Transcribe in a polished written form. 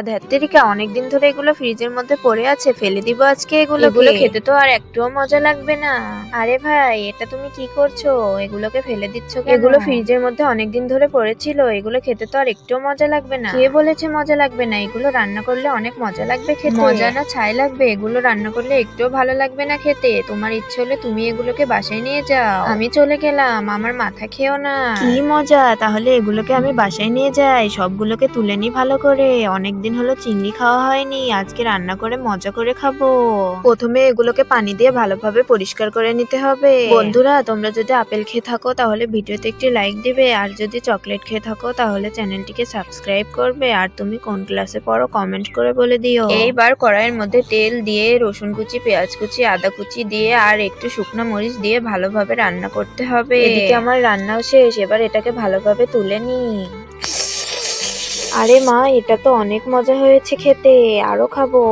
ধ্যাত্তেরিকা, অনেকদিন ধরে এগুলো ফ্রিজের মধ্যে পড়ে আছে, ফেলে দিব আজকে এগুলো খেতে তো আর একটুও মজা লাগবে না। আরে ভাই, এটা তুমি কি করছো? এগুলোকে ফেলে দিচ্ছ কেন? এগুলো ফ্রিজের মধ্যে অনেকদিন ধরে পড়েছিল, এগুলো খেতে তো আর একটুও মজা লাগবে না। কে বলেছে মজা লাগবে না? এগুলো রান্না করলে অনেক মজা লাগবে খেতে। মজা না ছাই লাগবে? এগুলো রান্না করলে একটুও ভালো লাগবে না খেতে। তোমার ইচ্ছে হলে তুমি এগুলোকে বাসায় নিয়ে যাও, আমি চলে গেলাম। আমার মাথা খেও না। কি মজা! তাহলে এগুলোকে আমি বাসায় নিয়ে যাই, সবগুলোকে তুলে নি ভালো করে। অনেকদিন হলো চিংড়ি খাওয়া হয়নি, আজকে রান্না করে মজা করে খাবো। প্রথমে এগুলোকে পানি দিয়ে ভালোভাবে পরিষ্কার করে নিতে হবে। বন্ধুরা, তোমরা যদি আপেল খেয়ে থাকো তাহলে ভিডিওতে একটি লাইক দিবে, আর যদি চকলেট খেয়ে থাকো তাহলে চ্যানেলটিকে সাবস্ক্রাইব করবে। আর তুমি কোন ক্লাসে পড়ো কমেন্ট করে বলে দিও। এইবার কড়াইয়ের মধ্যে তেল দিয়ে রসুন কুচি, পেঁয়াজ কুচি, আদা কুচি দিয়ে আর একটু শুকনো মরিচ দিয়ে ভালোভাবে রান্না করতে হবে। এদিকে আমার রান্নাও শেষ, এবার এটাকে ভালোভাবে তুলে নি। আরে মা, এটা তো অনেক মজা হয়েছে খেতে, আরো খাবো।